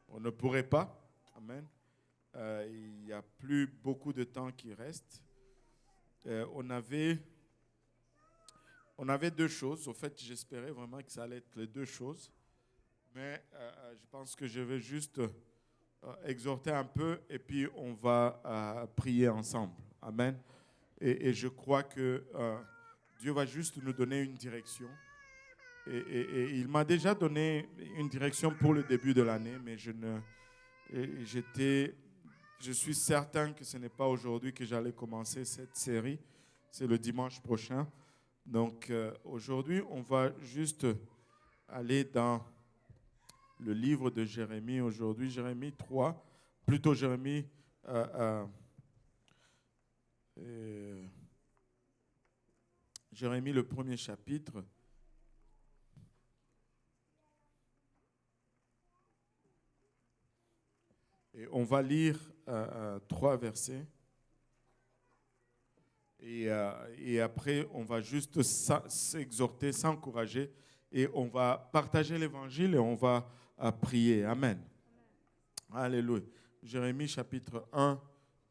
On ne pourrait pas. Amen. Il n'y a plus beaucoup de temps qui reste. On avait deux choses. Au fait, j'espérais vraiment que ça allait être les deux choses. Mais je pense que je vais juste exhorter un peu et puis on va prier ensemble. Amen. Et je crois que Dieu va juste nous donner une direction. Et il m'a déjà donné une direction pour le début de l'année, mais je suis certain que ce n'est pas aujourd'hui que j'allais commencer cette série. C'est le dimanche prochain. Donc aujourd'hui, on va juste aller dans le livre de Jérémie aujourd'hui, Jérémie 3, plutôt Jérémie, Jérémie le premier chapitre. Et on va lire 3 versets. Et après, on va juste s'exhorter, s'encourager. Et on va partager l'évangile et on va prier. Amen. Alléluia. Jérémie chapitre 1,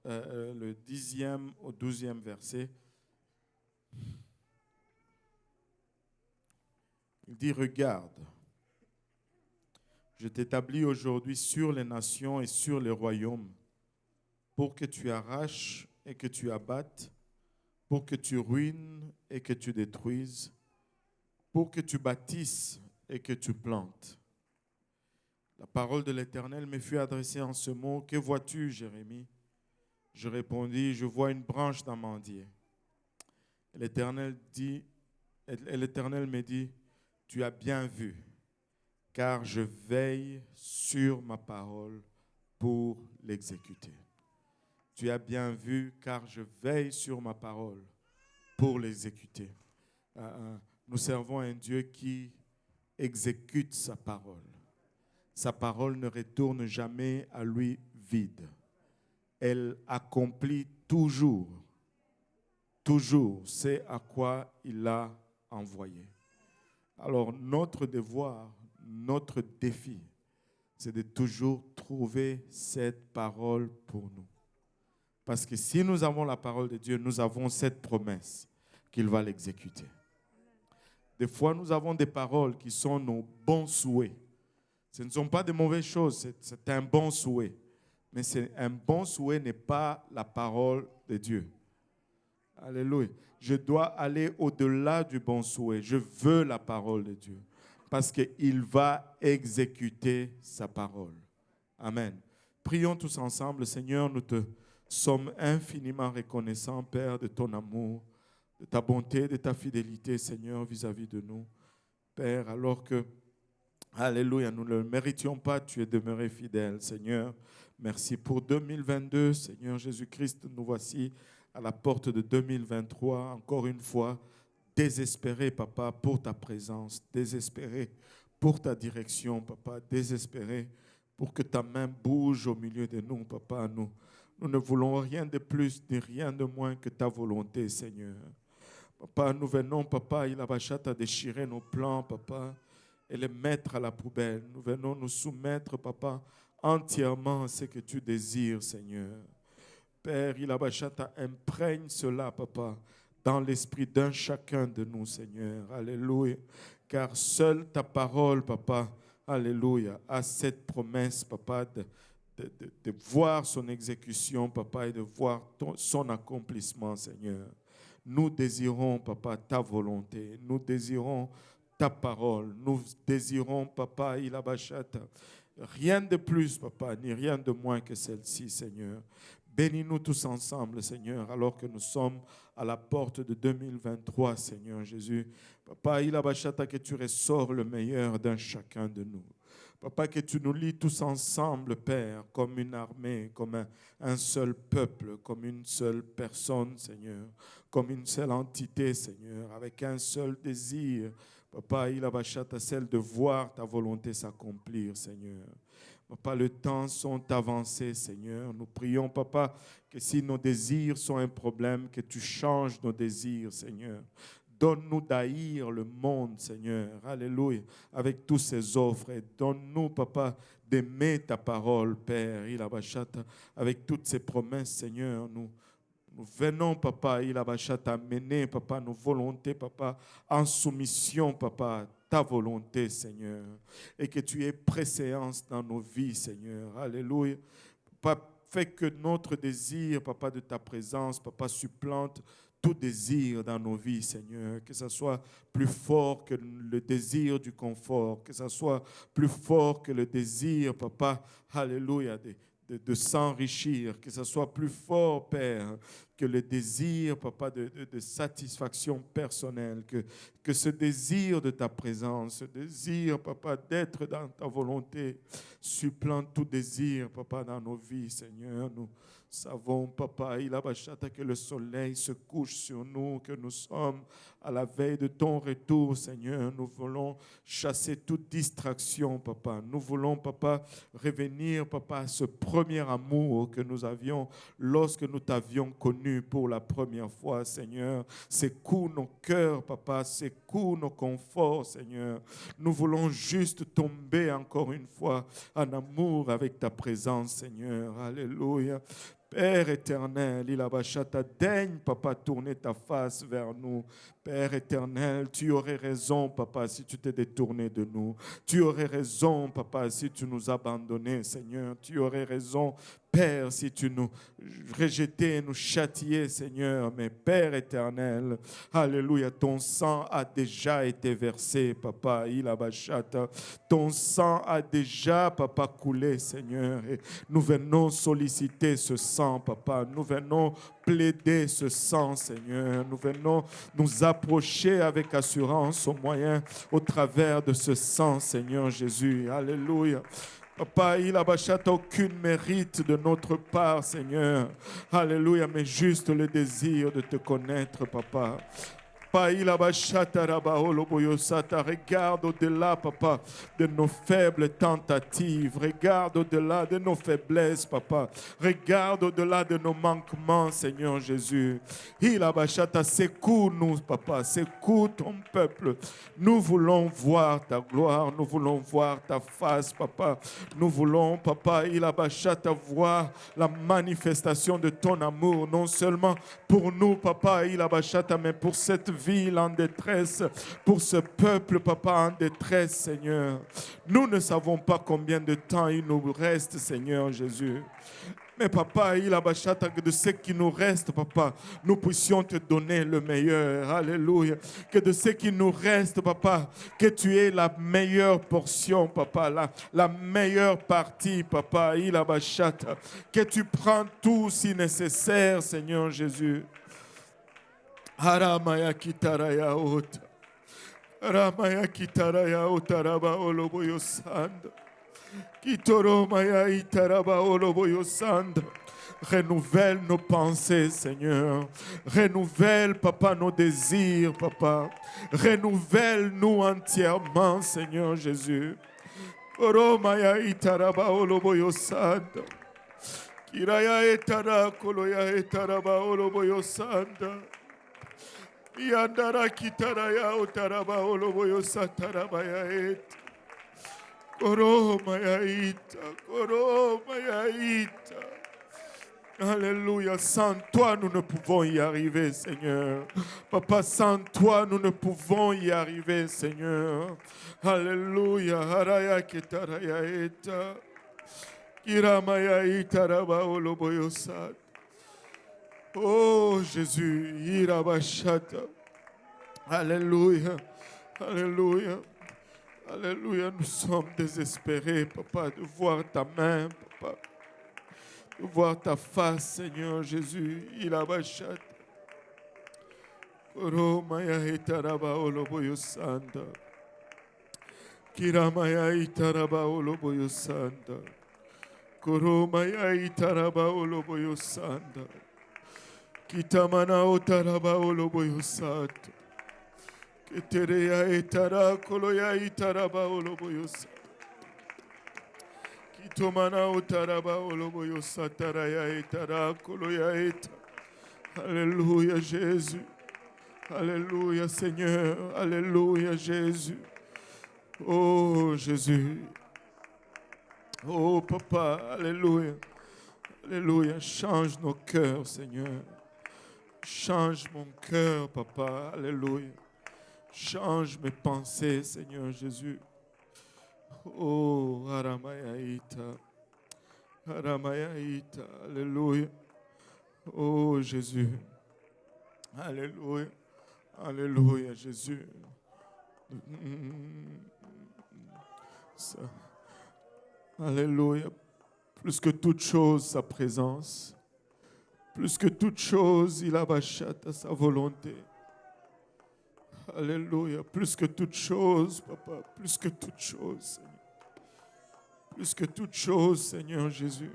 le 10e au 12e verset. Il dit, regarde, je t'établis aujourd'hui sur les nations et sur les royaumes pour que tu arraches et que tu abattes, pour que tu ruines et que tu détruises, pour que tu bâtisses et que tu plantes. La parole de l'Éternel me fut adressée en ce mot. Que vois-tu, Jérémie? Je répondis, je vois une branche d'amandier. Et l'Éternel me dit, tu as bien vu, car je veille sur ma parole pour l'exécuter. Tu as bien vu, car je veille sur ma parole pour l'exécuter. Nous servons un Dieu qui exécute sa parole. Sa parole ne retourne jamais à lui vide. Elle accomplit toujours ce à quoi il l'a envoyé. Alors notre devoir, notre défi, c'est de toujours trouver cette parole pour nous. Parce que si nous avons la parole de Dieu, nous avons cette promesse qu'il va l'exécuter. Des fois, nous avons des paroles qui sont nos bons souhaits. Ce ne sont pas de mauvaises choses, c'est un bon souhait. Mais un bon souhait n'est pas la parole de Dieu. Alléluia. Je dois aller au-delà du bon souhait. Je veux la parole de Dieu. Parce qu'il va exécuter sa parole. Amen. Prions tous ensemble. Seigneur, nous te sommes infiniment reconnaissants, Père, de ton amour, de ta bonté, de ta fidélité, Seigneur, vis-à-vis de nous. Père, alors que, alléluia, nous ne le méritions pas, tu es demeuré fidèle, Seigneur. Merci pour 2022, Seigneur Jésus-Christ, nous voici à la porte de 2023, encore une fois, désespérés, Papa, pour ta présence, désespérés pour ta direction, Papa, désespérés pour que ta main bouge au milieu de nous, Papa. Nous ne voulons rien de plus ni rien de moins que ta volonté, Seigneur. Papa, nous venons, Papa, il a bachata à déchirer nos plans, Papa, et les mettre à la poubelle. Nous venons nous soumettre, Papa, entièrement à ce que tu désires, Seigneur. Père, il a bachata, imprègne cela, Papa, dans l'esprit d'un chacun de nous, Seigneur. Alléluia. Car seule ta parole, Papa, alléluia, a cette promesse, Papa, de voir son exécution, Papa, et de voir son accomplissement, Seigneur. Nous désirons, Papa, ta volonté. Nous désirons ta parole. Nous désirons, Papa, il a bachata, rien de plus, Papa, ni rien de moins que celle-ci, Seigneur. Bénis-nous tous ensemble, Seigneur, alors que nous sommes à la porte de 2023, Seigneur Jésus. Papa, il a bachata que tu ressors le meilleur d'un chacun de nous. Papa, que tu nous lis tous ensemble, Père, comme une armée, comme un seul peuple, comme une seule personne, Seigneur, comme une seule entité, Seigneur, avec un seul désir. Papa, il a bachata celle de voir ta volonté s'accomplir, Seigneur. Papa, le temps sont avancés, Seigneur. Nous prions, Papa, que si nos désirs sont un problème, que tu changes nos désirs, Seigneur. donne-nous d'haïr le monde, Seigneur. Alléluia. Avec tous ces offres. Et donne-nous, Papa, d'aimer ta parole, Père. Avec toutes ces promesses, Seigneur, nous venons, Papa, amener, Papa, nos volontés, Papa, en soumission, Papa, ta volonté, Seigneur. Et que tu aies préséance dans nos vies, Seigneur. Alléluia. Papa, fais que notre désir, Papa, de ta présence, Papa, supplante tout désir dans nos vies, Seigneur. Que ça soit plus fort que le désir du confort. Que ça soit plus fort que le désir, Papa, alléluia, de s'enrichir. Que ça soit plus fort, Père, que le désir, Papa, de satisfaction personnelle. Que ce désir de ta présence, ce désir, Papa, d'être dans ta volonté, supplante tout désir, Papa, dans nos vies, Seigneur. Nous savons, Papa, que le soleil se couche sur nous, que nous sommes à la veille de ton retour, Seigneur. Nous voulons chasser toute distraction, Papa. Nous voulons, Papa, revenir, Papa, à ce premier amour que nous avions lorsque nous t'avions connu pour la première fois, Seigneur. Secoue nos cœurs, Papa, secoue nos conforts, Seigneur. Nous voulons juste tomber encore une fois en amour avec ta présence, Seigneur. Alléluia. Père éternel, daigne, Papa, tourner ta face vers nous. Père éternel, tu aurais raison, Papa, si tu t'es détourné de nous. Tu aurais raison, Papa, si tu nous abandonnais, Seigneur. Tu aurais raison, Père, si tu nous rejetais, nous châtiais, Seigneur. Mais Père éternel, alléluia, ton sang a déjà été versé, Papa. Ton sang a déjà, Papa, coulé, Seigneur. Et nous venons solliciter ce sang, Papa. Nous venons plaider ce sang, Seigneur. Nous venons nous approcher avec assurance au travers de ce sang, Seigneur Jésus. Alléluia. Papa, il n'a aucun mérite de notre part, Seigneur. Alléluia, mais juste le désir de te connaître, Papa. Regarde au-delà, Papa, de nos faibles tentatives. Regarde au-delà de nos faiblesses, Papa. Regarde au-delà de nos manquements, Seigneur Jésus. Secoue-nous, Papa. Secoue ton peuple. Nous voulons voir ta gloire. Nous voulons voir ta face, Papa. Nous voulons, Papa, voir la manifestation de ton amour. Non seulement pour nous, Papa, mais pour cette ville en détresse, pour ce peuple, Papa, en détresse, Seigneur. Nous ne savons pas combien de temps il nous reste, Seigneur Jésus. Mais Papa, que de ce qui nous reste, Papa, nous puissions te donner le meilleur. Alléluia. Que de ce qui nous reste, Papa, que tu aies la meilleure portion, Papa, la meilleure partie, Papa. Que tu prends tout si nécessaire, Seigneur Jésus. Haramaya kitaraya ota. Ramaya kitaraya ota raba oloboyo sanda. Kitoromaya itaraba oloboyo sanda. Renouvelle nos pensées, Seigneur. Renouvelle, Papa, nos désirs, Papa. Renouvelle-nous entièrement, Seigneur Jésus. Oromaya itaraba oloboyo sanda. Kiraya etara koloya etaraba oloboyo sanda. Yandara kitaraya utaraba oloboyo satarabaya et. Koromaya ita. Alléluia. Sans toi, nous ne pouvons y arriver, Seigneur. Papa, sans toi, nous ne pouvons y arriver, Seigneur. Alléluia. Haraya kitaraya eta. Kiramaya itaraba oloboyo sat. Oh Jésus, Irabashata. Alléluia, Alléluia, Alléluia. Nous sommes désespérés, Papa, de voir ta main, Papa, de voir ta face, Seigneur Jésus. Irabashata. Koromaya itaraba oloboyo sanda. Kiramaya itaraba oloboyo sanda. Koromaya itaraba oloboyo sanda. Kitamana otaraba oloboyo sato. Ketereya etara koloya itaraba oloboyo sato. Kitomana otaraba oloboyo sataraya etara koloya eta. Alléluia Jésus. Alléluia, Seigneur. Alléluia, Jésus. Oh, Jésus. Oh, Papa. Alléluia. Alléluia. Change nos cœurs, Seigneur. Change mon cœur, Papa. Alléluia. Change mes pensées, Seigneur Jésus. Oh, Aramayaïta. Aramayaïta. Alléluia. Oh, Jésus. Alléluia. Alléluia, Jésus. Ça. Alléluia. Plus que toute chose, sa présence. Plus que toute chose, il abachate à sa volonté. Alléluia. Plus que toute chose, Papa. Plus que toute chose, Seigneur. Plus que toute chose, Seigneur Jésus.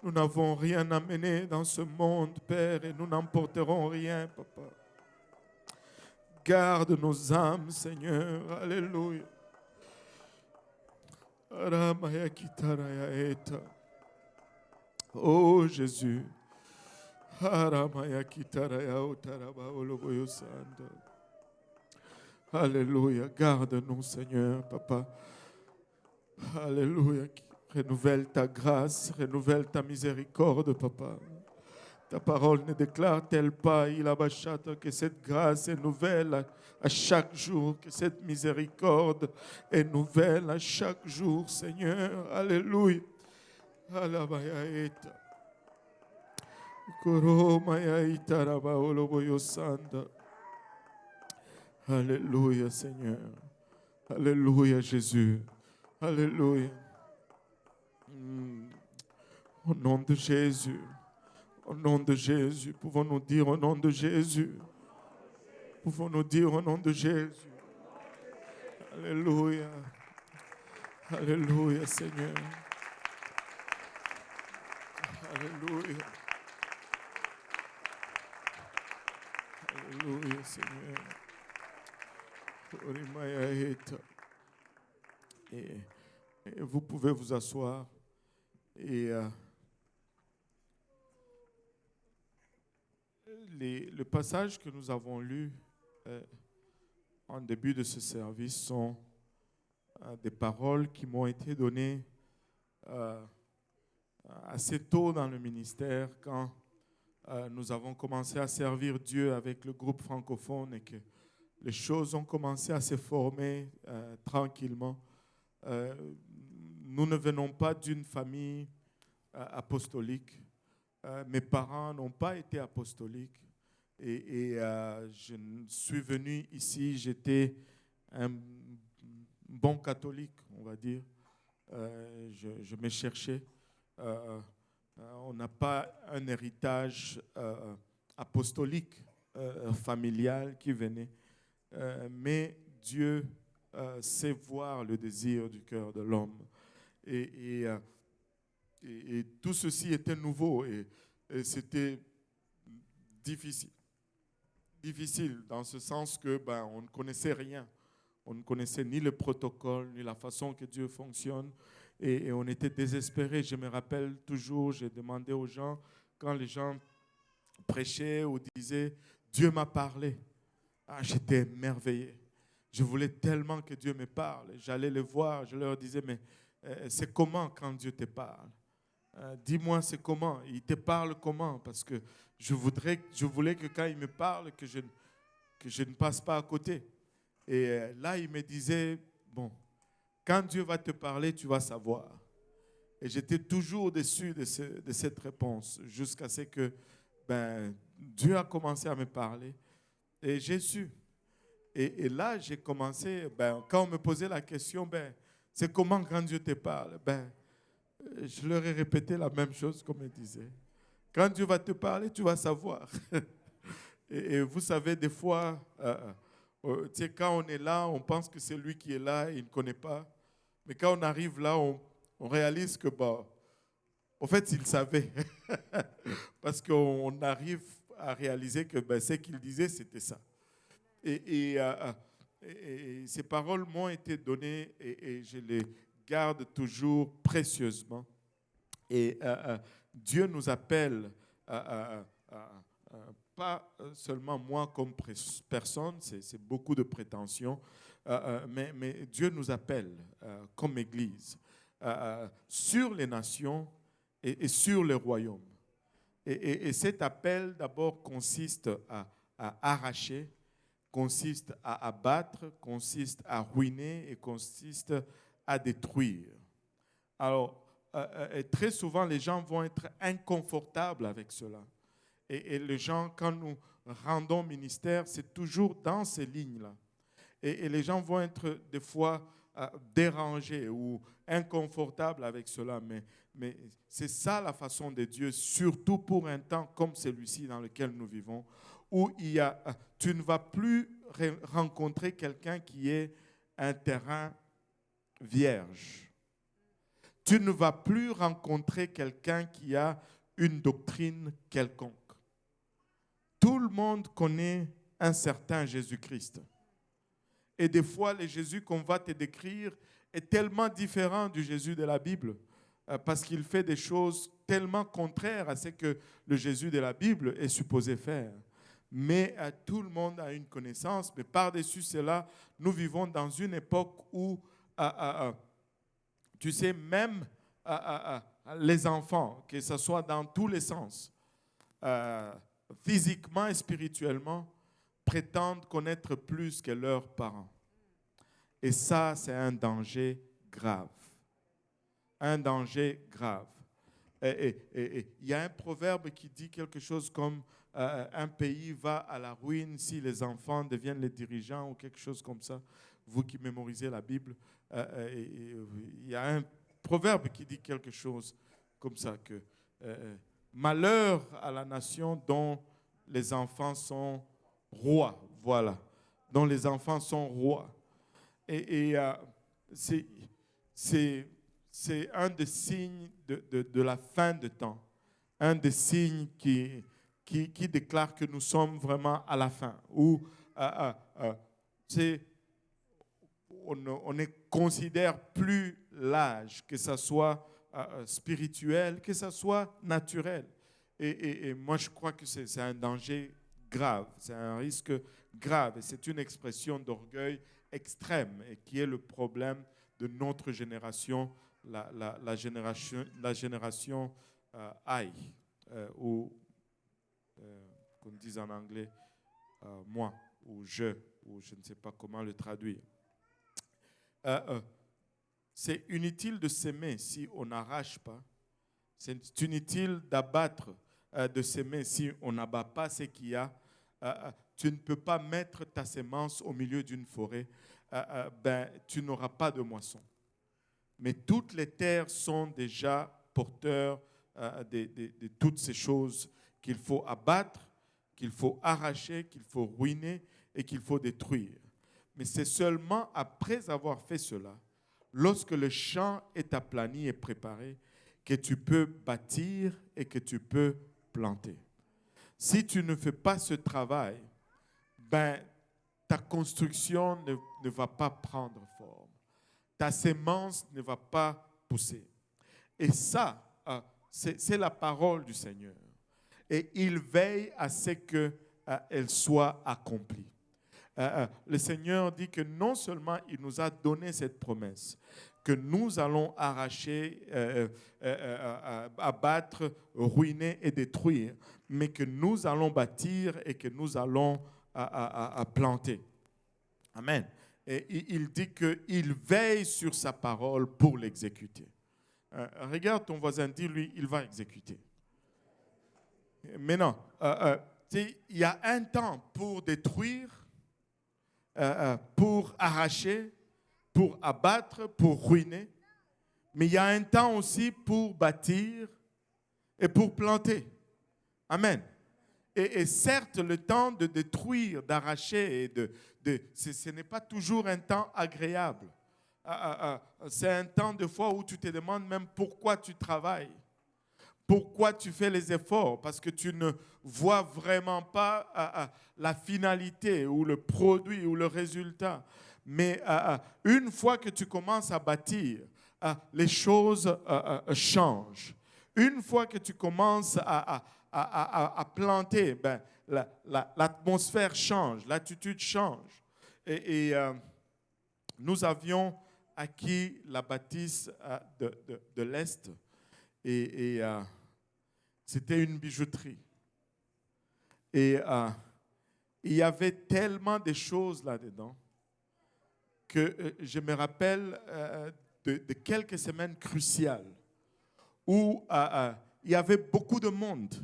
Nous n'avons rien amené dans ce monde, Père, et nous n'emporterons rien, Papa. Garde nos âmes, Seigneur. Alléluia. Oh Jésus. Alléluia. Garde-nous, Seigneur, Papa. Alléluia. Renouvelle ta grâce, renouvelle ta miséricorde, Papa. Ta parole ne déclare-t-elle pas, il abachate, que cette grâce est nouvelle à chaque jour, que cette miséricorde est nouvelle à chaque jour, Seigneur. Alléluia. Alabayaita. Koromayaita rabaoloboyosanda. Alléluia, Seigneur. Alléluia, Jésus. Alléluia. Au nom de Jésus. Au nom de Jésus. Pouvons-nous dire au nom de Jésus. Pouvons-nous dire au nom de Jésus. Alléluia. Alléluia, Seigneur. Alléluia. Alléluia, Seigneur. Et vous pouvez vous asseoir. Et le passage que nous avons lu en début de ce service sont des paroles qui m'ont été données assez tôt dans le ministère, quand nous avons commencé à servir Dieu avec le groupe francophone et que les choses ont commencé à se former tranquillement. Nous ne venons pas d'une famille apostolique. Mes parents n'ont pas été apostoliques. Et je suis venu ici, j'étais un bon catholique, on va dire. Je me cherchais. On n'a pas un héritage apostolique, familial qui venait. Mais Dieu sait voir le désir du cœur de l'homme. Et tout ceci était nouveau et c'était difficile. Difficile dans ce sens que on ne connaissait rien. On ne connaissait ni le protocole, ni la façon que Dieu fonctionne. Et on était désespérés. Je me rappelle toujours, j'ai demandé aux gens, quand les gens prêchaient ou disaient « Dieu m'a parlé », j'étais émerveillé. Je voulais tellement que Dieu me parle. J'allais les voir, je leur disais « Mais c'est comment quand Dieu te parle ? Dis-moi c'est comment, il te parle comment ? Parce que je voulais que quand il me parle, que je ne passe pas à côté. » Et là, il me disait « Bon, quand Dieu va te parler, tu vas savoir. » Et j'étais toujours déçu de cette réponse, jusqu'à ce que Dieu a commencé à me parler. Et j'ai su. Et là, j'ai commencé, quand on me posait la question, c'est comment quand Dieu te parle ? Je leur ai répété la même chose qu'on me disait. Quand Dieu va te parler, tu vas savoir. Et vous savez, des fois, quand on est là, on pense que c'est lui qui est là et il ne connaît pas. Mais quand on arrive là, on réalise que, en fait, il savait. Parce qu'on arrive à réaliser que ce qu'il disait, c'était ça. Et ces paroles m'ont été données et je les garde toujours précieusement. Et Dieu nous appelle pas seulement moi comme personne, c'est beaucoup de prétention, mais Dieu nous appelle comme Église sur les nations et sur le royaume. Et cet appel d'abord consiste à arracher, consiste à abattre, consiste à ruiner et consiste à détruire. Alors, très souvent, les gens vont être inconfortables avec cela. Et les gens, quand nous rendons ministère, c'est toujours dans ces lignes-là. Et les gens vont être des fois dérangés ou inconfortables avec cela. Mais c'est ça la façon de Dieu, surtout pour un temps comme celui-ci dans lequel nous vivons, où tu ne vas plus rencontrer quelqu'un qui est un terrain vierge. Tu ne vas plus rencontrer quelqu'un qui a une doctrine quelconque. Tout le monde connaît un certain Jésus-Christ. Et des fois, le Jésus qu'on va te décrire est tellement différent du Jésus de la Bible parce qu'il fait des choses tellement contraires à ce que le Jésus de la Bible est supposé faire. Mais tout le monde a une connaissance. Mais par-dessus cela, nous vivons dans une époque où, tu sais, même les enfants, que ce soit dans tous les sens, physiquement et spirituellement, prétendent connaître plus que leurs parents. Et ça, c'est un danger grave. Un danger grave. Et il y a un proverbe qui dit quelque chose comme un pays va à la ruine si les enfants deviennent les dirigeants ou quelque chose comme ça. Vous qui mémorisez la Bible, il y a un proverbe qui dit quelque chose comme ça, que malheur à la nation dont les enfants sont rois, voilà, dont les enfants sont rois. Et c'est un des signes de la fin de temps, un des signes qui déclare que nous sommes vraiment à la fin, où on ne considère plus l'âge, que ce soit spirituel, que ce soit naturel. Et moi, je crois que c'est un danger grave, c'est un risque grave, et c'est une expression d'orgueil extrême, et qui est le problème de notre génération, la génération I, ou, comme on dit en anglais, moi, ou je ne sais pas comment le traduire. C'est inutile de s'aimer si on n'arrache pas. C'est inutile d'abattre, de s'aimer si on n'abat pas ce qu'il y a. Tu ne peux pas mettre ta sémence au milieu d'une forêt. Tu n'auras pas de moisson. Mais toutes les terres sont déjà porteurs de toutes ces choses qu'il faut abattre, qu'il faut arracher, qu'il faut ruiner et qu'il faut détruire. Mais c'est seulement après avoir fait cela, lorsque le champ est aplani et préparé, que tu peux bâtir et que tu peux planter. Si tu ne fais pas ce travail, ta construction ne va pas prendre forme. Ta sémence ne va pas pousser. Et ça, c'est la parole du Seigneur. Et il veille à ce qu'elle soit accomplie. Le Seigneur dit que non seulement il nous a donné cette promesse, que nous allons arracher, abattre, ruiner et détruire, mais que nous allons bâtir et que nous allons planter. Amen. Et il dit qu'il veille sur sa parole pour l'exécuter. Regarde ton voisin, dis-lui, il va exécuter. Maintenant, il y a un temps pour détruire, pour arracher, pour abattre, pour ruiner. Mais il y a un temps aussi pour bâtir et pour planter. Amen. Et certes, le temps de détruire, d'arracher, ce n'est pas toujours un temps agréable. C'est un temps de fois où tu te demandes même pourquoi tu travailles. Pourquoi tu fais les efforts? Parce que tu ne vois vraiment pas la finalité ou le produit ou le résultat. Mais une fois que tu commences à bâtir, les choses changent. Une fois que tu commences à à planter, ben, l'atmosphère change, l'attitude change. Et nous avions acquis la bâtisse de l'Est et c'était une bijouterie. Et il y avait tellement de choses là-dedans que je me rappelle de quelques semaines cruciales où il y avait beaucoup de monde.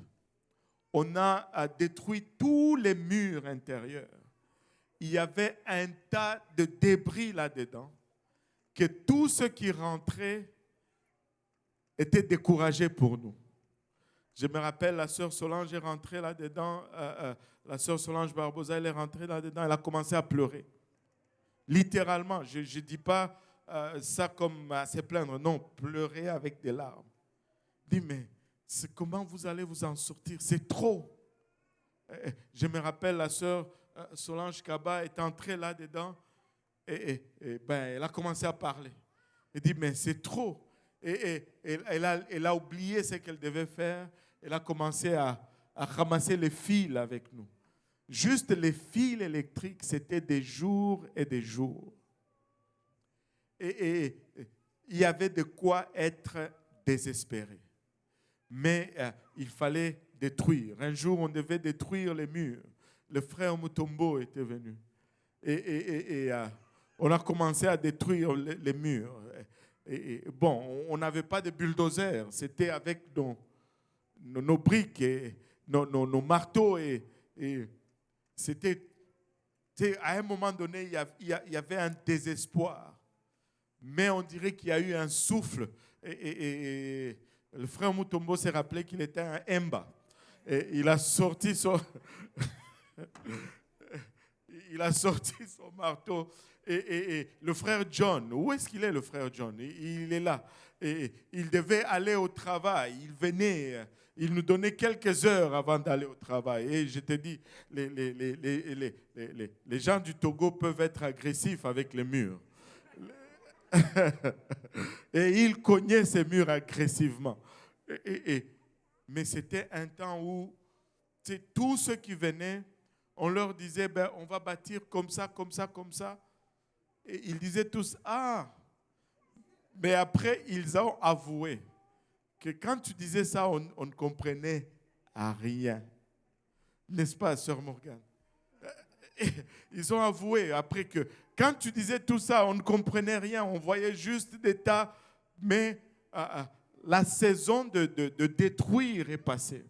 On a détruit tous les murs intérieurs. Il y avait un tas de débris là-dedans, que tous ceux qui rentraient étaient découragés pour nous. Je me rappelle, la sœur Solange est rentrée là-dedans, la sœur Solange Barbosa, elle est rentrée là-dedans, elle a commencé à pleurer. Littéralement, je ne dis pas ça comme à se plaindre, non, pleurer avec des larmes. Je dis, mais comment vous allez vous en sortir? C'est trop. Je me rappelle, la sœur Solange Kaba est entrée là-dedans et ben, elle a commencé à parler. Elle dit, mais c'est trop. Et elle a oublié ce qu'elle devait faire. Elle a commencé à ramasser les fils avec nous. Juste les fils électriques, c'était des jours et des jours. Et il y avait de quoi être désespéré. Mais il fallait détruire. Un jour, on devait détruire les murs. Le frère Mutombo était venu. Et on a commencé à détruire les murs. Et bon, on n'avait pas de bulldozer. C'était avec nos briques et nos marteaux. Et c'était, à un moment donné, il y avait un désespoir. Mais on dirait qu'il y a eu un souffle. Et le frère Mutombo s'est rappelé qu'il était un Emba. Et il a sorti son marteau. Et le frère John, où est-ce qu'il est, le frère John? Il est là. Et il devait aller au travail. Il venait, il nous donnait quelques heures avant d'aller au travail. Et je te dis, les gens du Togo peuvent être agressifs avec les murs. Et il cognait ces murs agressivement. Mais c'était un temps où tous ceux qui venaient, on leur disait, ben, on va bâtir comme ça, comme ça, comme ça. Et ils disaient tous, ah. Mais après, ils ont avoué que quand tu disais ça, on ne comprenait rien. N'est-ce pas, sœur Morgane? Ils ont avoué après que quand tu disais tout ça, on ne comprenait rien. On voyait juste des tas. Mais la saison de détruire est passée.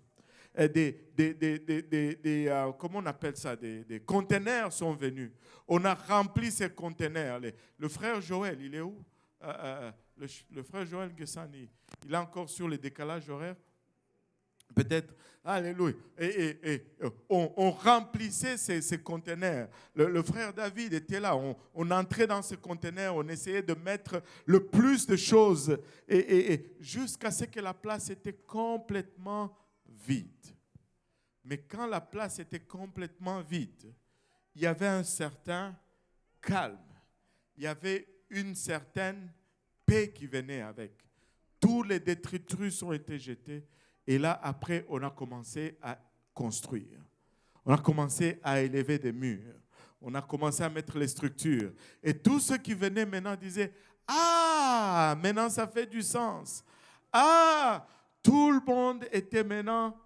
Comment on appelle ça? Des conteneurs sont venus. On a rempli ces conteneurs. Le frère Joël, il est où? Le frère Joël Guessani, il est encore sur le décalage horaire? Peut-être. Alléluia. Et on remplissait ces conteneurs. Le frère David était là. On entrait dans ces conteneurs. On essayait de mettre le plus de choses. Et jusqu'à ce que la place était complètement vide. Mais quand la place était complètement vide, il y avait un certain calme. Il y avait une certaine paix qui venait avec. Tous les détritus ont été jetés. Et là, après, on a commencé à construire. On a commencé à élever des murs. On a commencé à mettre les structures. Et tous ceux qui venaient maintenant disaient, ah, maintenant ça fait du sens. Ah, tout le monde était maintenant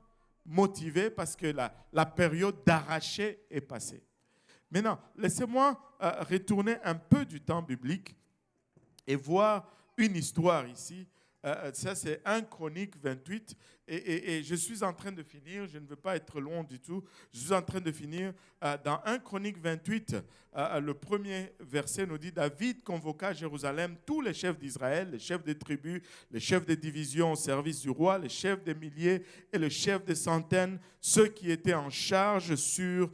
motivé parce que la période d'arracher est passée. Maintenant, laissez-moi retourner un peu du temps biblique et voir une histoire ici. Ça, c'est 1 Chronique 28. Et je suis en train de finir. Je ne veux pas être long du tout. Je suis en train de finir. Dans 1 Chronique 28, le premier verset nous dit, David convoqua à Jérusalem tous les chefs d'Israël, les chefs des tribus, les chefs des divisions au service du roi, les chefs des milliers et les chefs des centaines, ceux qui étaient en charge sur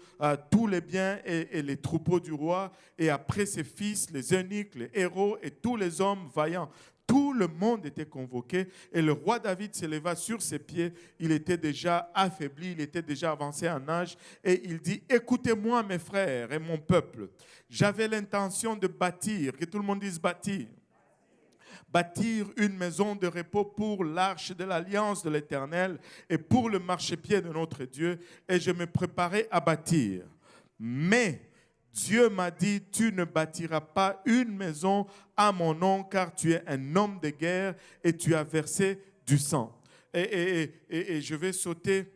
tous les biens et les troupeaux du roi, et après ses fils, les eunuques, les héros et tous les hommes vaillants. Tout le monde était convoqué et le roi David se leva sur ses pieds. Il était déjà affaibli, il était déjà avancé en âge et il dit, écoutez-moi mes frères et mon peuple, j'avais l'intention de bâtir, que tout le monde dise bâtir. bâtir une maison de repos pour l'arche de l'alliance de l'Éternel et pour le marchepied de notre Dieu, et je me préparais à bâtir. Mais Dieu m'a dit, tu ne bâtiras pas une maison à mon nom, car tu es un homme de guerre et tu as versé du sang. Et je vais sauter...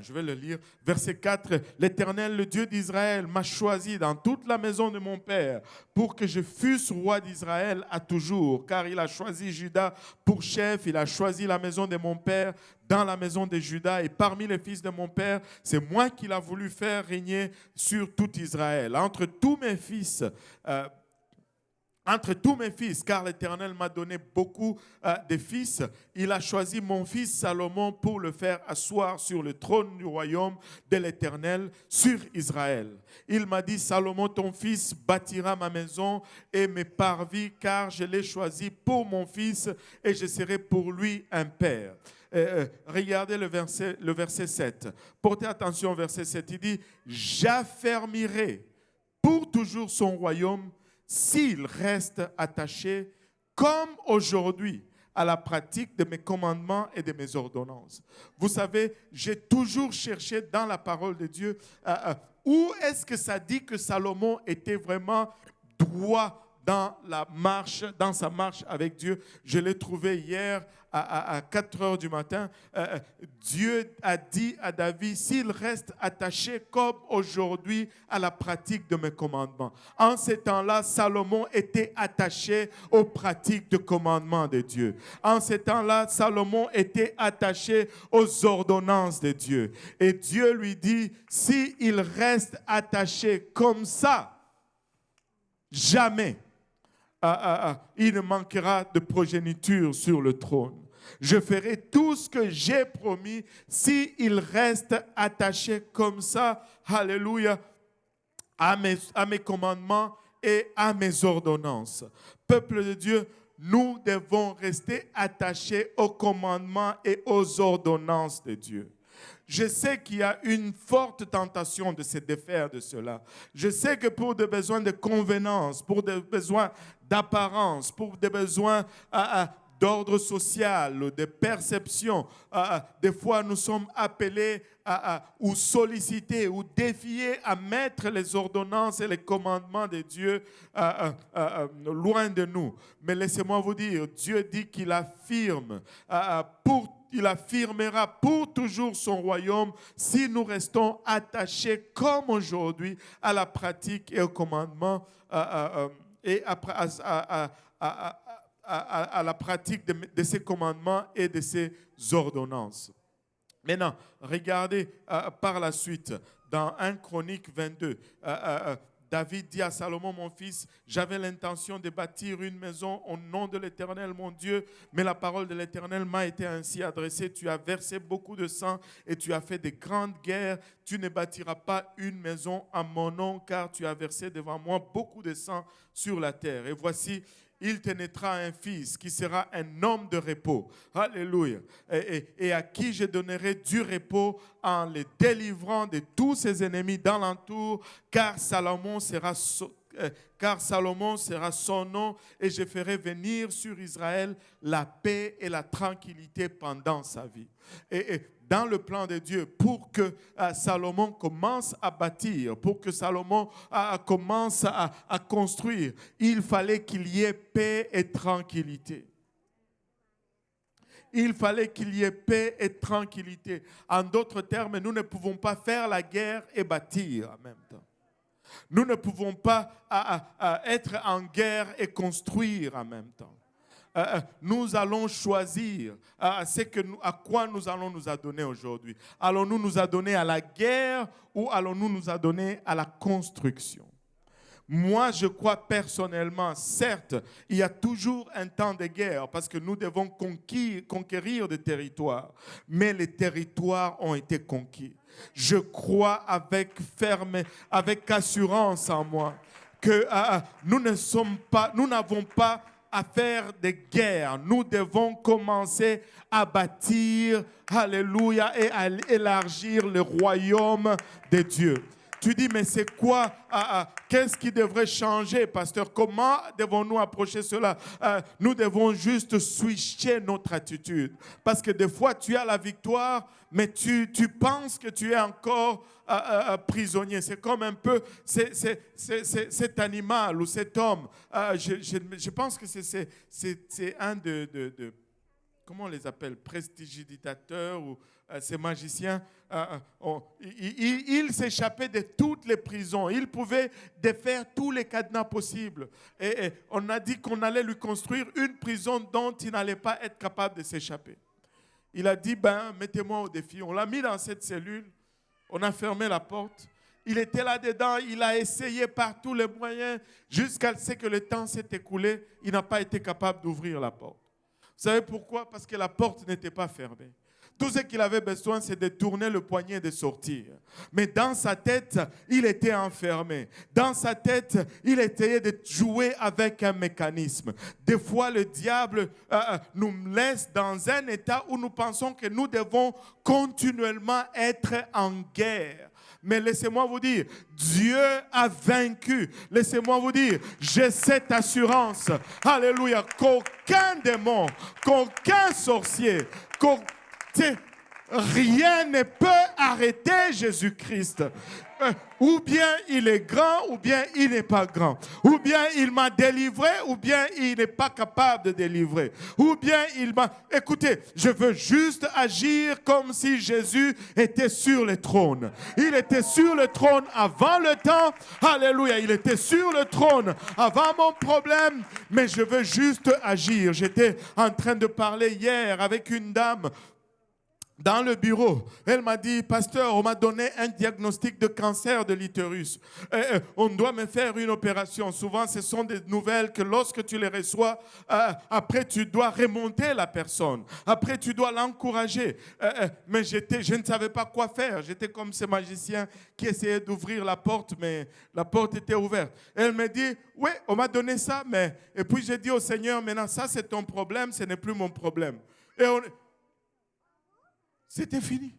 je vais le lire. Verset 4. L'Éternel, le Dieu d'Israël, m'a choisi dans toute la maison de mon père pour que je fusse roi d'Israël à toujours. Car il a choisi Juda pour chef. Il a choisi la maison de mon père dans la maison de Juda. Et parmi les fils de mon père, c'est moi qu'il a voulu faire régner sur tout Israël. Entre tous mes fils, car l'Éternel m'a donné beaucoup de fils, il a choisi mon fils Salomon pour le faire asseoir sur le trône du royaume de l'Éternel sur Israël. Il m'a dit, Salomon, ton fils bâtira ma maison et mes parvis, car je l'ai choisi pour mon fils et je serai pour lui un père. Regardez le verset 7. Portez attention au verset 7. Il dit, j'affermirai pour toujours son royaume s'il reste attaché, comme aujourd'hui, à la pratique de mes commandements et de mes ordonnances. Vous savez, j'ai toujours cherché dans la parole de Dieu, où est-ce que ça dit que Salomon était vraiment droit dans sa marche avec Dieu. Je l'ai trouvé hier à 4 heures du matin. Dieu a dit à David, s'il reste attaché comme aujourd'hui à la pratique de mes commandements. En ces temps-là, Salomon était attaché aux pratiques de commandements de Dieu. En ces temps-là, Salomon était attaché aux ordonnances de Dieu. Et Dieu lui dit, s'il reste attaché comme ça, jamais il ne manquera de progéniture sur le trône. Je ferai tout ce que j'ai promis s'il reste attaché comme ça, alléluia, à mes commandements et à mes ordonnances. Peuple de Dieu, nous devons rester attachés aux commandements et aux ordonnances de Dieu. Je sais qu'il y a une forte tentation de se défaire de cela. Je sais que pour des besoins de convenance, pour des besoins d'apparence, pour des besoins d'ordre social, de perception, des fois nous sommes appelés ou sollicités ou défiés à mettre les ordonnances et les commandements de Dieu loin de nous. Mais laissez-moi vous dire, Dieu dit qu'il affirme il affirmera pour toujours son royaume si nous restons attachés comme aujourd'hui à la pratique et au commandement et à la pratique de ces commandements et de ces ordonnances. Maintenant, regardez par la suite dans 1 Chronique 22. David dit à Salomon, mon fils, j'avais l'intention de bâtir une maison au nom de l'Éternel, mon Dieu, mais la parole de l'Éternel m'a été ainsi adressée. Tu as versé beaucoup de sang et tu as fait de grandes guerres. Tu ne bâtiras pas une maison à mon nom, car tu as versé devant moi beaucoup de sang sur la terre. Et voici, il te naîtra un fils qui sera un homme de repos. Alléluia. Et à qui je donnerai du repos en le délivrant de tous ses ennemis d'alentour, car Salomon sera son nom, et je ferai venir sur Israël la paix et la tranquillité pendant sa vie. Et dans le plan de Dieu, pour que Salomon commence à bâtir, pour que Salomon commence à construire, il fallait qu'il y ait paix et tranquillité. Il fallait qu'il y ait paix et tranquillité. En d'autres termes, nous ne pouvons pas faire la guerre et bâtir en même temps. Nous ne pouvons pas être en guerre et construire en même temps. Nous allons choisir à quoi nous allons nous adonner aujourd'hui. Allons-nous nous adonner à la guerre ou allons-nous nous adonner à la construction? Moi, je crois personnellement, certes, il y a toujours un temps de guerre parce que nous devons conquérir des territoires, mais les territoires ont été conquis. Je crois avec assurance en moi que nous n'avons pas à faire des guerres. Nous devons commencer à bâtir, alléluia, et à élargir le royaume de Dieu. tu dis, mais c'est quoi? Qu'est-ce qui devrait changer, pasteur? Comment devons-nous approcher cela? Nous devons juste switcher notre attitude. Parce que des fois, tu as la victoire, mais tu penses que tu es encore prisonnier. C'est comme un peu cet animal ou cet homme. Je pense que c'est un de comment on les appelle, prestidigitateurs ou ces magiciens. Il s'échappait de toutes les prisons. Il pouvait défaire tous les cadenas possibles. Et on a dit qu'on allait lui construire une prison dont il n'allait pas être capable de s'échapper. Il a dit, mettez-moi au défi. On l'a mis dans cette cellule. On a fermé la porte. Il était là-dedans. Il a essayé par tous les moyens jusqu'à ce que le temps s'est écoulé. Il n'a pas été capable d'ouvrir la porte. Vous savez pourquoi? Parce que la porte n'était pas fermée. Tout ce qu'il avait besoin, c'est de tourner le poignet et de sortir. Mais dans sa tête, il était enfermé. Dans sa tête, il essayait de jouer avec un mécanisme. Des fois, le diable nous laisse dans un état où nous pensons que nous devons continuellement être en guerre. Mais laissez-moi vous dire, Dieu a vaincu. Laissez-moi vous dire, j'ai cette assurance. Alléluia. Qu'aucun démon, qu'aucun sorcier, rien ne peut arrêter Jésus-Christ. Ou bien il est grand, ou bien il n'est pas grand. Ou bien il m'a délivré, ou bien il n'est pas capable de délivrer. Ou bien il m'a... Écoutez, je veux juste agir comme si Jésus était sur le trône. Il était sur le trône avant le temps. Alléluia, il était sur le trône avant mon problème. Mais je veux juste agir. J'étais en train de parler hier avec une dame dans le bureau. Elle m'a dit, pasteur, on m'a donné un diagnostic de cancer de l'utérus. On doit me faire une opération. Souvent, ce sont des nouvelles que lorsque tu les reçois, après tu dois remonter la personne. Après, tu dois l'encourager. Mais je ne savais pas quoi faire. J'étais comme ces magiciens qui essayaient d'ouvrir la porte, mais la porte était ouverte. Elle me dit, oui, on m'a donné ça, mais... Et puis j'ai dit au Seigneur, maintenant, ça c'est ton problème, ce n'est plus mon problème. Et c'était fini.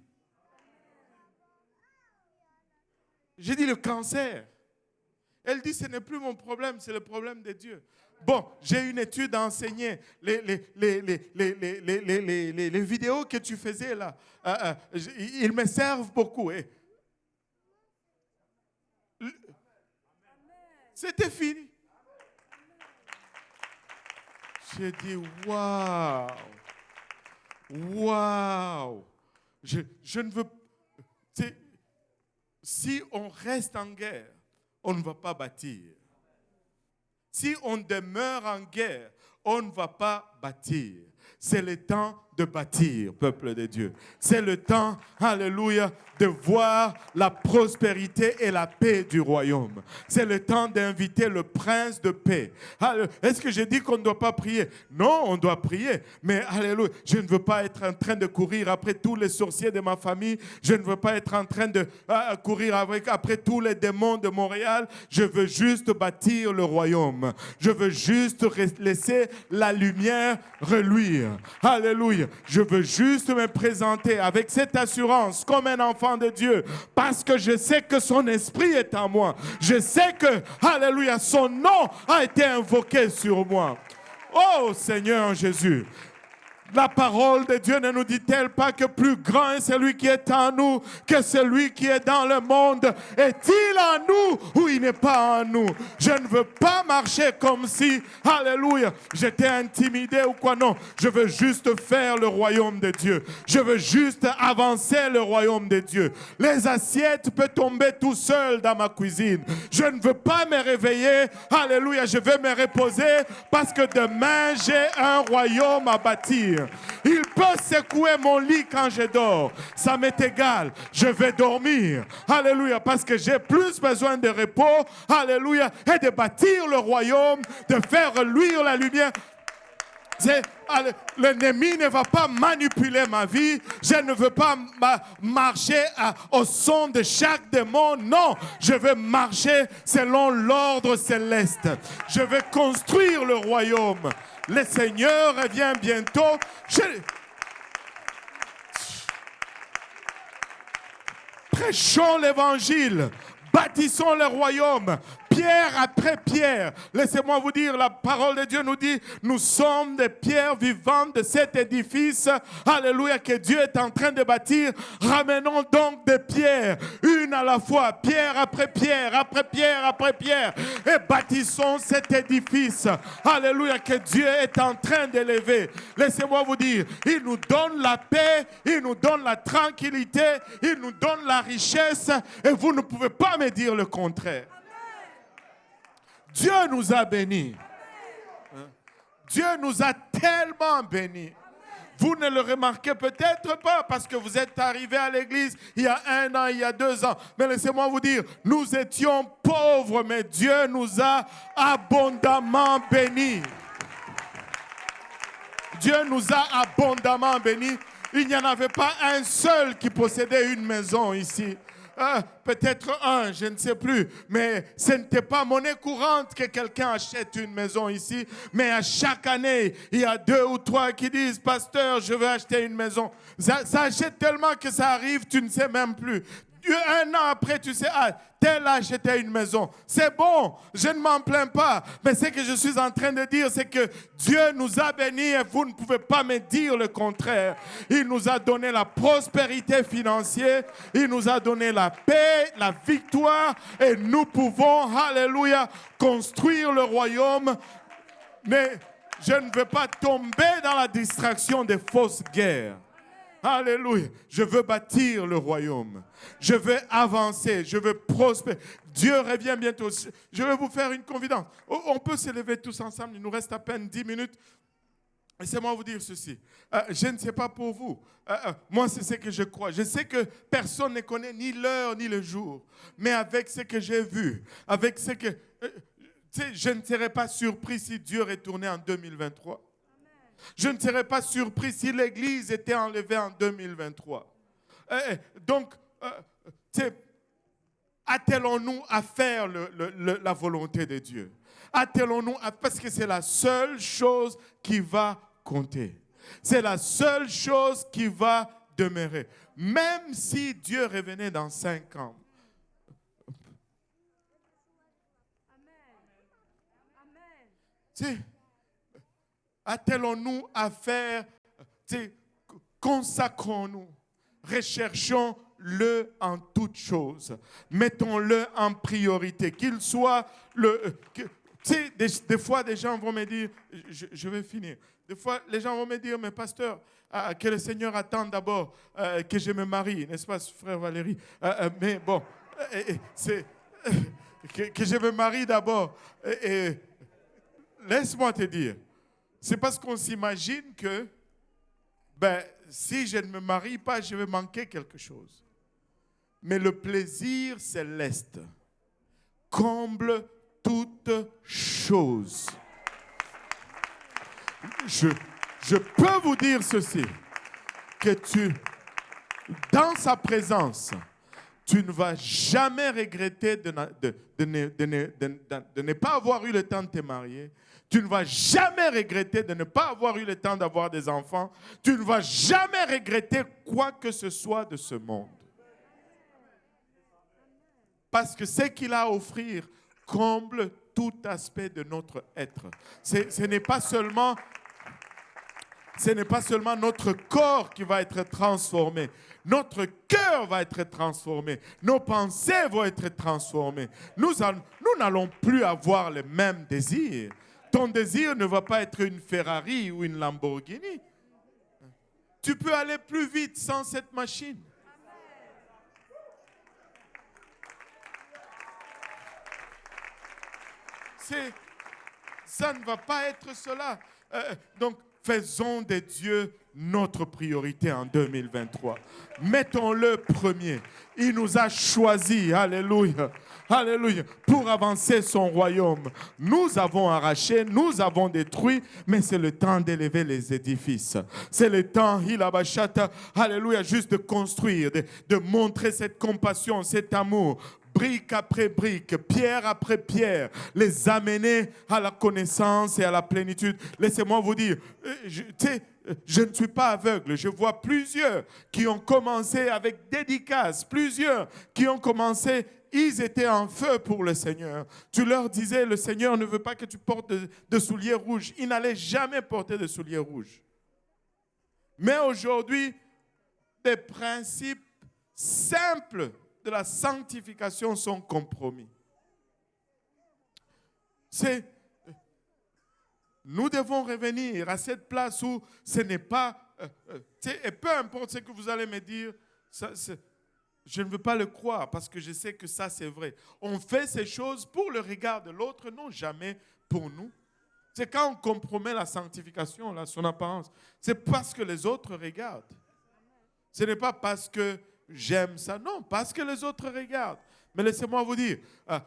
J'ai dit le cancer. Elle dit, ce n'est plus mon problème, c'est le problème de Dieu. Bon, j'ai une étude à enseigner. Les vidéos que tu faisais là, ils me servent beaucoup. C'était fini. J'ai dit, waouh, waouh. Je ne veux... Si on reste en guerre, on ne va pas bâtir. Si on demeure en guerre, on ne va pas bâtir. C'est le temps de bâtir, peuple de Dieu. C'est le temps, alléluia, de voir la prospérité et la paix du royaume. C'est le temps d'inviter le prince de paix. Est-ce que j'ai dit qu'on ne doit pas prier? Non, on doit prier. Mais alléluia, je ne veux pas être en train de courir après tous les sorciers de ma famille. Je ne veux pas être en train de courir après tous les démons de Montréal. Je veux juste bâtir le royaume. Je veux juste laisser la lumière reluire. Alléluia. Je veux juste me présenter avec cette assurance comme un enfant de Dieu parce que je sais que son esprit est en moi. Je sais que, alléluia, son nom a été invoqué sur moi. Oh Seigneur Jésus. La parole de Dieu ne nous dit-elle pas que plus grand est celui qui est en nous que celui qui est dans le monde? Est-il en nous ou il n'est pas en nous? Je ne veux pas marcher comme si, alléluia, j'étais intimidé ou quoi. Non, je veux juste faire le royaume de Dieu. Je veux juste avancer le royaume de Dieu. Les assiettes peuvent tomber tout seul dans ma cuisine. Je ne veux pas me réveiller, alléluia, je veux me reposer parce que demain j'ai un royaume à bâtir. Il peut secouer mon lit quand je dors. Ça m'est égal. Je vais dormir. Alléluia. Parce que j'ai plus besoin de repos. Alléluia. Et de bâtir le royaume. De faire luire la lumière. L'ennemi ne va pas manipuler ma vie. Je ne veux pas marcher au son de chaque démon. Non, je veux marcher selon l'ordre céleste. Je vais construire le royaume. Le Seigneur revient bientôt. Prêchons l'évangile. Bâtissons le royaume, pierre après pierre. Laissez-moi vous dire, la parole de Dieu nous dit, nous sommes des pierres vivantes de cet édifice, alléluia, que Dieu est en train de bâtir. Ramenons donc des pierres, une à la fois, pierre après pierre, après pierre, après pierre, et bâtissons cet édifice, alléluia, que Dieu est en train d'élever. Laissez-moi vous dire, il nous donne la paix, il nous donne la tranquillité, il nous donne la richesse, et vous ne pouvez pas me dire le contraire. Dieu nous a bénis. Dieu nous a tellement bénis. Vous ne le remarquez peut-être pas parce que vous êtes arrivé à l'église il y a 1 an, il y a 2 ans. Mais laissez-moi vous dire, nous étions pauvres, mais Dieu nous a abondamment bénis. Dieu nous a abondamment bénis. Il n'y en avait pas un seul qui possédait une maison ici. Peut-être un, je ne sais plus, mais ce n'était pas monnaie courante que quelqu'un achète une maison ici, mais à chaque année, il y a 2 ou 3 qui disent, pasteur, je veux acheter une maison. Ça achète tellement que ça arrive, tu ne sais même plus. 1 an après, tu sais, tel a acheté une maison. C'est bon, je ne m'en plains pas. Mais ce que je suis en train de dire, c'est que Dieu nous a bénis et vous ne pouvez pas me dire le contraire. Il nous a donné la prospérité financière, il nous a donné la paix, la victoire, et nous pouvons, alléluia, construire le royaume. Mais je ne veux pas tomber dans la distraction des fausses guerres. Alléluia. Je veux bâtir le royaume. Je veux avancer. Je veux prospérer. Dieu revient bientôt. Je vais vous faire une confidence. On peut se lever tous ensemble. Il nous reste à peine 10 minutes. Laissez-moi vous dire ceci. Je ne sais pas pour vous. Moi, c'est ce que je crois. Je sais que personne ne connaît ni l'heure ni le jour. Mais avec ce que j'ai vu, avec ce que... je ne serais pas surpris si Dieu retournait en 2023. Je ne serais pas surpris si l'Église était enlevée en 2023. Donc, attelons-nous à faire la volonté de Dieu. Attelons-nous parce que c'est la seule chose qui va compter. C'est la seule chose qui va demeurer. Même si Dieu revenait dans 5 ans. Attelons-nous à faire, consacrons-nous, recherchons-le en toutes choses, mettons-le en priorité, qu'il soit des fois des gens vont me dire, je vais finir, des fois les gens vont me dire, mais pasteur, que le Seigneur attende d'abord que je me marie, n'est-ce pas, frère Valérie, mais bon, c'est que je me marie d'abord, laisse-moi te dire, c'est parce qu'on s'imagine que si je ne me marie pas, je vais manquer quelque chose. Mais le plaisir céleste comble toute chose. Je peux vous dire ceci, que dans sa présence, tu ne vas jamais regretter de ne pas avoir eu le temps de te marier. Tu ne vas jamais regretter de ne pas avoir eu le temps d'avoir des enfants. Tu ne vas jamais regretter quoi que ce soit de ce monde. Parce que ce qu'il a à offrir comble tout aspect de notre être. Ce n'est pas seulement notre corps qui va être transformé. Notre cœur va être transformé. Nos pensées vont être transformées. Nous n'allons plus avoir les mêmes désirs. Ton désir ne va pas être une Ferrari ou une Lamborghini. Tu peux aller plus vite sans cette machine. Ça ne va pas être cela. Donc, faisons de Dieu notre priorité en 2023. Mettons-le premier. Il nous a choisis, alléluia, alléluia, pour avancer son royaume. Nous avons arraché, nous avons détruit, mais c'est le temps d'élever les édifices. C'est le temps, alléluia, juste de construire, de montrer cette compassion, cet amour. brique après brique, pierre après pierre, les amener à la connaissance et à la plénitude. Laissez-moi vous dire, je ne suis pas aveugle. Je vois plusieurs qui ont commencé avec dédicace, plusieurs qui ont commencé, ils étaient en feu pour le Seigneur. Tu leur disais, le Seigneur ne veut pas que tu portes de souliers rouges. Ils n'allaient jamais porter de souliers rouges. Mais aujourd'hui, des principes simples de la sanctification sont compromis. Nous devons revenir à cette place où ce n'est pas... et peu importe ce que vous allez me dire, je ne veux pas le croire parce que je sais que ça c'est vrai. On fait ces choses pour le regard de l'autre, non jamais pour nous. C'est quand on compromet la sanctification, là, son apparence. C'est parce que les autres regardent. Ce n'est pas parce que j'aime ça, non, parce que les autres regardent. Mais laissez-moi vous dire,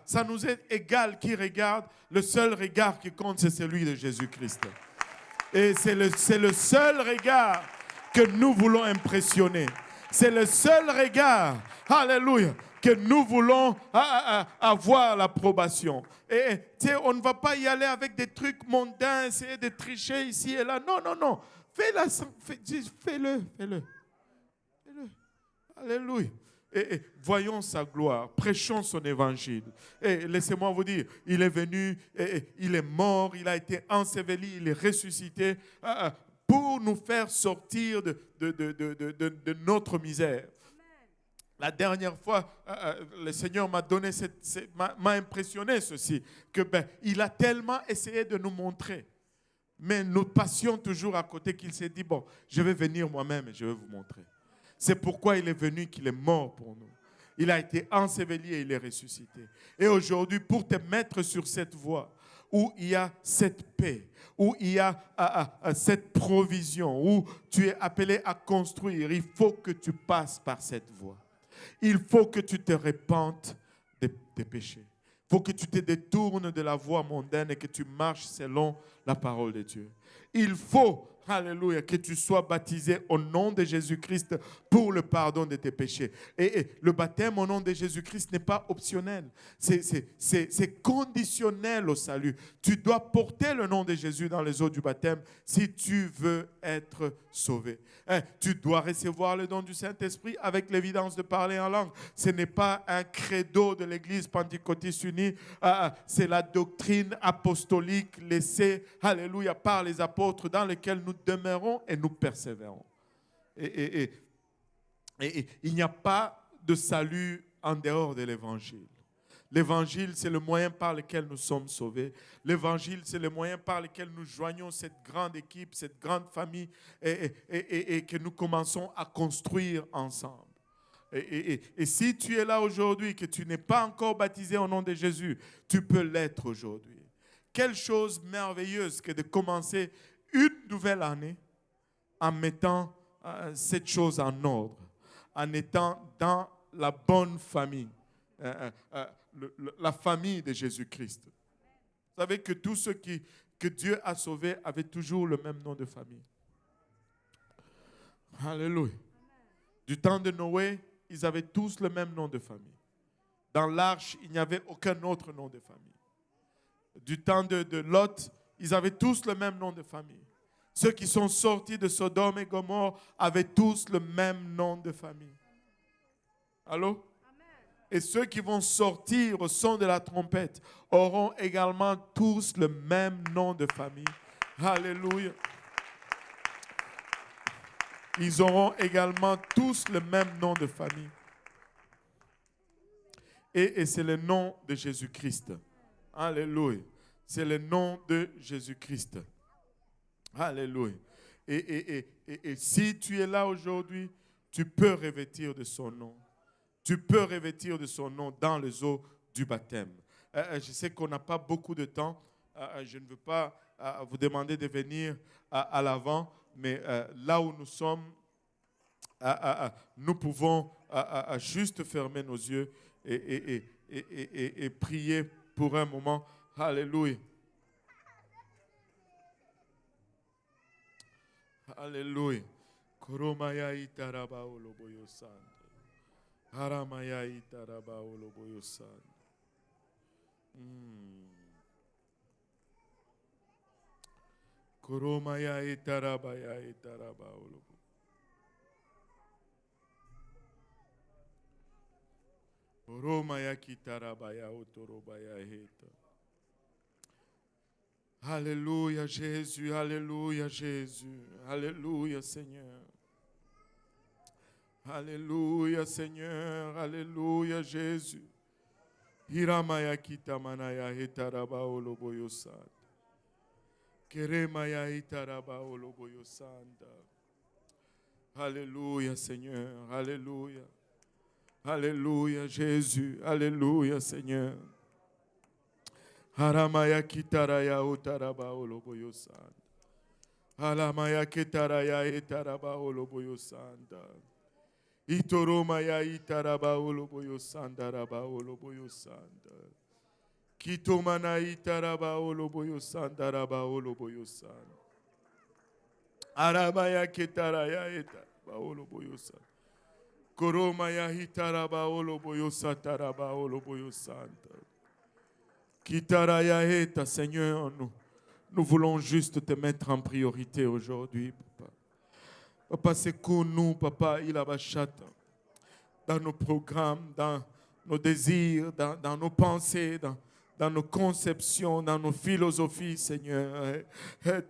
ça nous est égal qui regarde. Le seul regard qui compte, c'est celui de Jésus-Christ. Et c'est le seul regard que nous voulons impressionner. C'est le seul regard, alléluia, que nous voulons avoir l'approbation. Et on ne va pas y aller avec des trucs mondains, essayer de tricher ici et là. Non, non, non. Fais-le. Alléluia. Et voyons sa gloire, prêchons son évangile. Et laissez-moi vous dire, il est venu, il est mort, il a été enseveli, il est ressuscité pour nous faire sortir de notre misère. La dernière fois, le Seigneur m'a donné, m'a impressionné ceci, que il a tellement essayé de nous montrer, mais nous passions toujours à côté qu'il s'est dit, bon, je vais venir moi-même et je vais vous montrer. C'est pourquoi il est venu, qu'il est mort pour nous. Il a été enseveli et il est ressuscité. Et aujourd'hui, pour te mettre sur cette voie, où il y a cette paix, où il y a cette provision, où tu es appelé à construire, il faut que tu passes par cette voie. Il faut que tu te repentes des péchés. Il faut que tu te détournes de la voie mondaine et que tu marches selon la parole de Dieu. Il faut, alléluia, que tu sois baptisé au nom de Jésus-Christ pour le pardon de tes péchés. Et le baptême au nom de Jésus-Christ n'est pas optionnel. C'est conditionnel au salut. Tu dois porter le nom de Jésus dans les eaux du baptême si tu veux être sauvé. Tu dois recevoir le don du Saint-Esprit avec l'évidence de parler en langue. Ce n'est pas un credo de l'Église pentecôtiste unie. C'est la doctrine apostolique laissée, alléluia, par les apôtres dans lesquels nous demeurons et nous persévérons. Et il n'y a pas de salut en dehors de l'Évangile. L'Évangile, c'est le moyen par lequel nous sommes sauvés. L'Évangile, c'est le moyen par lequel nous joignons cette grande équipe, cette grande famille et que nous commençons à construire ensemble. Et si tu es là aujourd'hui, que tu n'es pas encore baptisé au nom de Jésus, tu peux l'être aujourd'hui. Quelle chose merveilleuse que de commencer une nouvelle année en mettant cette chose en ordre, en étant dans la bonne famille. La famille de Jésus-Christ. Vous savez que tous ceux que Dieu a sauvés avaient toujours le même nom de famille. Alléluia. Du temps de Noé, ils avaient tous le même nom de famille. Dans l'arche, il n'y avait aucun autre nom de famille. Du temps de Lot, ils avaient tous le même nom de famille. Ceux qui sont sortis de Sodome et Gomorrhe avaient tous le même nom de famille. Allô? Et ceux qui vont sortir au son de la trompette auront également tous le même nom de famille. Alléluia. Ils auront également tous le même nom de famille. Et c'est le nom de Jésus-Christ. Alléluia. C'est le nom de Jésus-Christ. Alléluia. Et si tu es là aujourd'hui, tu peux revêtir de son nom. Tu peux revêtir de son nom dans les eaux du baptême. Je sais qu'on n'a pas beaucoup de temps. Je ne veux pas vous demander de venir à l'avant, mais là où nous sommes, nous pouvons juste fermer nos yeux et prier pour un moment. Alléluia. Alléluia. Haramaya itaraba oloboyosan. Koromaya itarabaya itaraba olobo. Koromaya kitarabaya otorobaya heta. Alléluia Jésus, Alléluia Jésus, Alléluia Seigneur. Alléluia Seigneur, Alléluia Jésus. Hiramaya kitamanaya hitaraba oloboyosanda. Keremaya hitaraba oloboyosanda. Alléluia Seigneur, Alléluia. Alléluia Jésus, Alléluia Seigneur. Haramaya kitaraya utaraba oloboyosanda. Alamaya kitaraya itaraba oloboyosanda. Itoromaya itaraba oloboyosanda raba oloboyosanda. Kitomana itaraba oloboyosanda raba oloboyosanda. Aramaya kitaraya itaraba oloboyosanda. Koromaya itaraba oloboyosanda raba oloboyosanda. Kitaraya eta, Seigneur, nous voulons juste te mettre en priorité aujourd'hui, Papa. Papa, secours-nous, Papa, il abachata, dans nos programmes, dans nos désirs, dans nos pensées, dans nos conceptions, dans nos philosophies, Seigneur.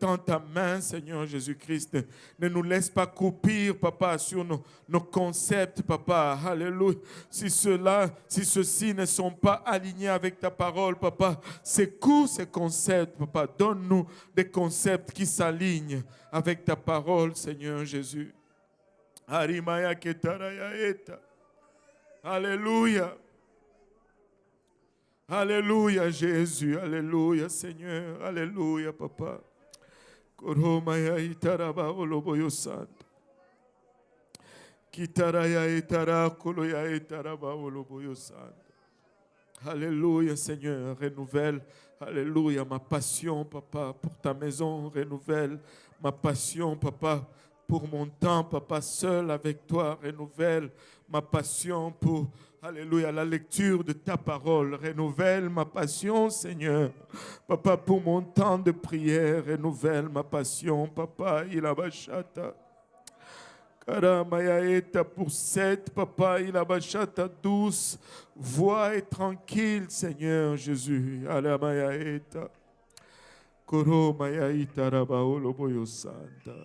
Tends ta main, Seigneur Jésus-Christ. Ne nous laisse pas croupir, Papa, sur nos concepts, Papa. Alléluia. Si ceux-ci ne sont pas alignés avec ta parole, Papa, secoue ces concepts, Papa. Donne-nous des concepts qui s'alignent avec ta parole, Seigneur Jésus. Harimaya ketaraya eta. Alléluia. Alléluia Jésus, Alléluia Seigneur, Alléluia Papa. Koromaya itaraba oloboyosanda. Kitaraya itara koloya itaraba oloboyosanda. Alléluia Seigneur, renouvelle, Alléluia, ma passion Papa pour ta maison, renouvelle ma passion Papa pour mon temps Papa seul avec toi, renouvelle ma passion pour, Alléluia, la lecture de ta parole. Renouvelle ma passion, Seigneur. Papa, pour mon temps de prière, renouvelle ma passion. Papa, il a bachata. Karamayaeta pour cette, Papa, il a bachata douce, voix et tranquille, Seigneur Jésus. Alamayaeta. Koromayaita rabaolo boyosanda.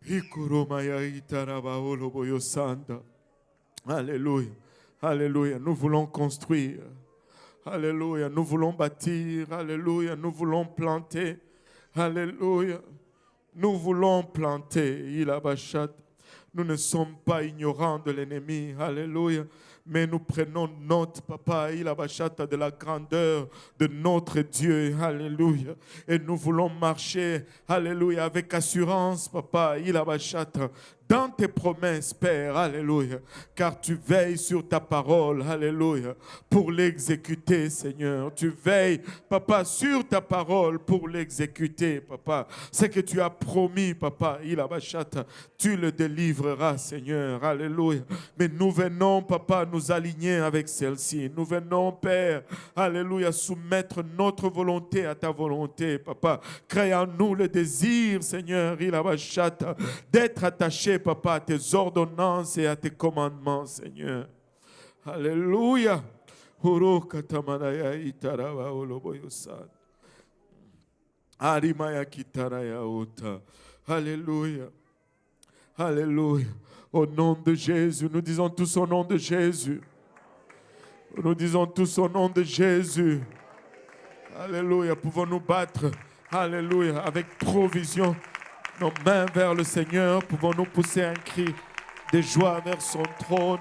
Ikoromayaita rabaolo boyosanda. Alléluia, alléluia, nous voulons construire, alléluia, nous voulons bâtir, alléluia, nous voulons planter, alléluia, nous voulons planter, il abachat. Nous ne sommes pas ignorants de l'ennemi, alléluia, mais nous prenons note, Papa, il abachata de la grandeur de notre Dieu, alléluia, et nous voulons marcher, alléluia, avec assurance, Papa, il abachata, dans tes promesses, Père, alléluia, car tu veilles sur ta parole, alléluia, pour l'exécuter, Seigneur. Tu veilles, Papa, sur ta parole pour l'exécuter, Papa. Ce que tu as promis, Papa, tu le délivreras, Seigneur, alléluia. Mais nous venons, Papa, nous aligner avec celle-ci. Nous venons, Père, alléluia, soumettre notre volonté à ta volonté, Papa. Crée en nous le désir, Seigneur, d'être attaché, Papa, à tes ordonnances et à tes commandements, Seigneur. Alléluia. Alléluia. Alléluia. Au nom de Jésus, nous disons tous au nom de Jésus. Nous disons tous au nom de Jésus. Alléluia. Pouvons-nous battre, alléluia, avec provision nos mains vers le Seigneur. Pouvons-nous pousser un cri de joie vers son trône.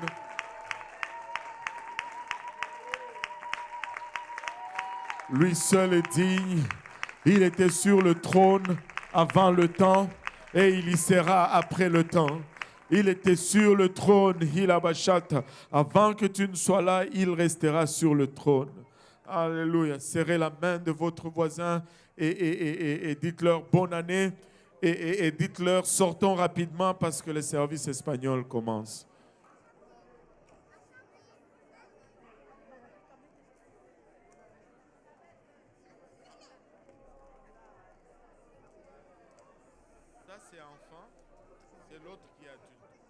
Lui seul est digne. Il était sur le trône avant le temps et il y sera après le temps. Il était sur le trône, avant que tu ne sois là, il restera sur le trône. Alléluia. Serrez la main de votre voisin et dites-leur bonne année et dites-leur sortons rapidement parce que le service espagnol commence. c'est enfant, c'est l'autre qui est adulte.